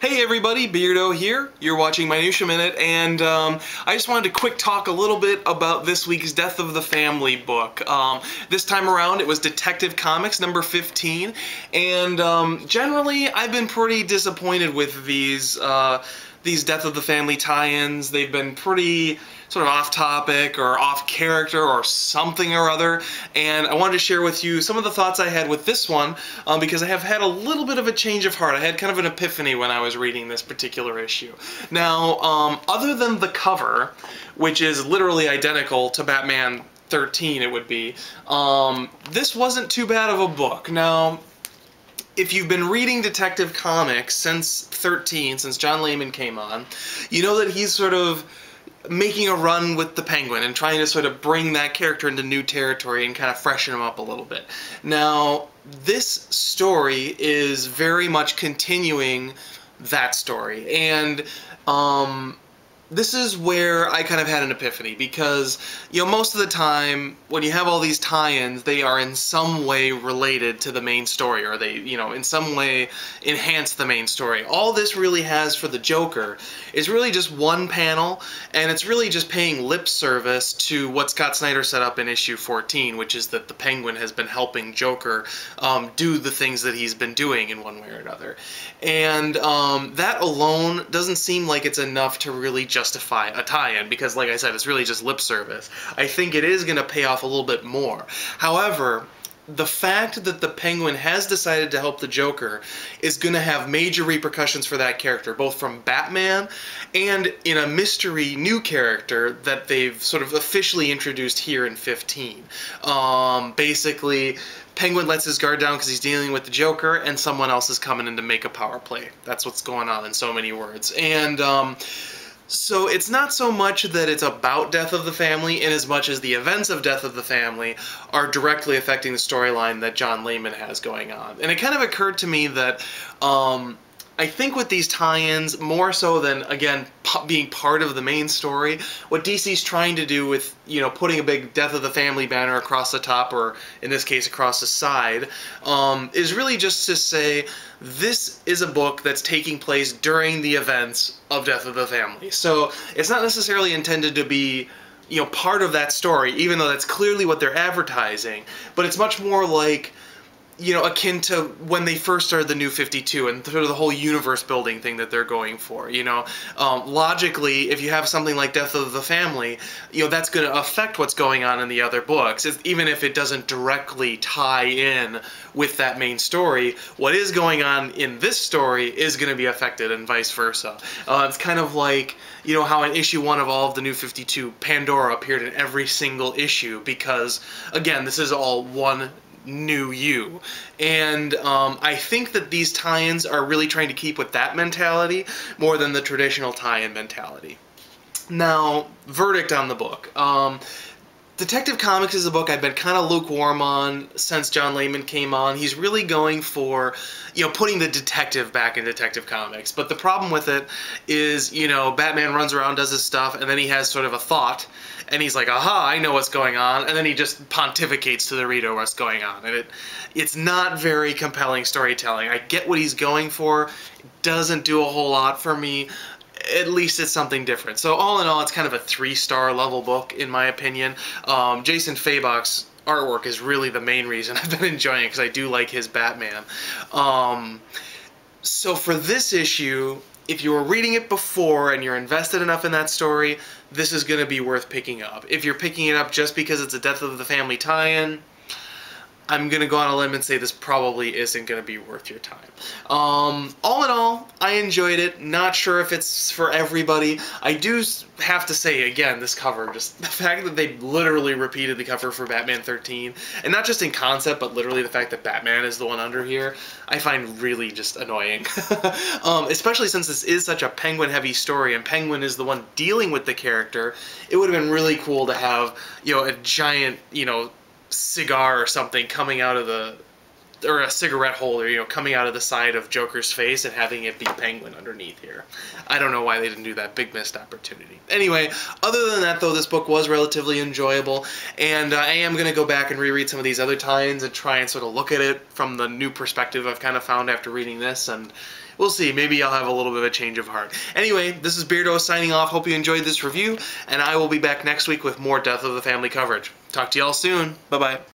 Hey everybody, Beardo here. You're watching Minutia Minute, and I just wanted to quick talk a little bit about this week's Death of the Family book. This time around it was Detective Comics number 15, and generally I've been pretty disappointed with these Death of the Family tie-ins. They've been pretty sort of off-topic or off-character or something or other, and I wanted to share with you some of the thoughts I had with this one because I have had a little bit of a change of heart. I had kind of an epiphany when I was reading this particular issue. Now, other than the cover, which is literally identical to Batman 13 it would be, this wasn't too bad of a book. Now, if you've been reading Detective Comics since 13, since John Layman came on, you know that he's sort of making a run with the Penguin and trying to sort of bring that character into new territory and kind of freshen him up a little bit. Now, this story is very much continuing that story, and this is where I kind of had an epiphany because, you know, most of the time when you have all these tie-ins, they are in some way related to the main story, or they, you know, in some way enhance the main story. All this really has for the Joker is really just one panel, and it's really just paying lip service to what Scott Snyder set up in issue 14, which is that the Penguin has been helping Joker do the things that he's been doing in one way or another. And that alone doesn't seem like it's enough to really justify a tie-in, because like I said, it's really just lip service. I think it is going to pay off a little bit more. However, the fact that the Penguin has decided to help the Joker is going to have major repercussions for that character, both from Batman and in a mystery new character that they've sort of officially introduced here in 15. Basically, Penguin lets his guard down because he's dealing with the Joker, and someone else is coming in to make a power play. That's what's going on in so many words. And so it's not so much that it's about Death of the Family in as much as the events of Death of the Family are directly affecting the storyline that John Layman has going on. And it kind of occurred to me that I think with these tie-ins, more so than, again, being part of the main story, what DC's trying to do with, you know, putting a big Death of the Family banner across the top, or in this case across the side, is really just to say this is a book that's taking place during the events of Death of the Family. So it's not necessarily intended to be, you know, part of that story, even though that's clearly what they're advertising, but it's much more like, you know, akin to when they first started the New 52 and sort of the whole universe building thing that they're going for, you know. Logically, if you have something like Death of the Family, you know, that's going to affect what's going on in the other books. Even if it doesn't directly tie in with that main story, what is going on in this story is going to be affected, and vice versa. It's kind of like, you know, how in issue 1 of all of the New 52, Pandora appeared in every single issue because, again, this is all one new you. And I think that these tie-ins are really trying to keep with that mentality more than the traditional tie-in mentality. Now, verdict on the book. Detective Comics is a book I've been kind of lukewarm on since John Layman came on. He's really going for, you know, putting the detective back in Detective Comics. But the problem with it is, you know, Batman runs around, does his stuff, and then he has sort of a thought, and he's like, aha, I know what's going on, and then he just pontificates to the reader what's going on. And it's not very compelling storytelling. I get what he's going for. It doesn't do a whole lot for me. At least it's something different. So all in all, it's kind of a 3-star level book, in my opinion. Jason Fabok's artwork is really the main reason I've been enjoying it, because I do like his Batman. So for this issue, if you were reading it before and you're invested enough in that story, this is going to be worth picking up. If you're picking it up just because it's a Death of the Family tie-in, I'm going to go on a limb and say this probably isn't going to be worth your time. All in all, I enjoyed it. Not sure if it's for everybody. I do have to say, again, this cover, just the fact that they literally repeated the cover for Batman 13, and not just in concept, but literally the fact that Batman is the one under here, I find really just annoying. Especially since this is such a Penguin-heavy story, and Penguin is the one dealing with the character. It would have been really cool to have, you know, a giant, you know, cigar or something coming out of the, or a cigarette holder, you know, coming out of the side of Joker's face and having it be Penguin underneath here. I don't know why they didn't do that. Big missed opportunity. Anyway, other than that, though, this book was relatively enjoyable, and I am going to go back and reread some of these other tie-ins and try and sort of look at it from the new perspective I've kind of found after reading this, and we'll see. Maybe I'll have a little bit of a change of heart. Anyway, this is Beardo signing off. Hope you enjoyed this review, and I will be back next week with more Death of the Family coverage. Talk to y'all soon. Bye-bye.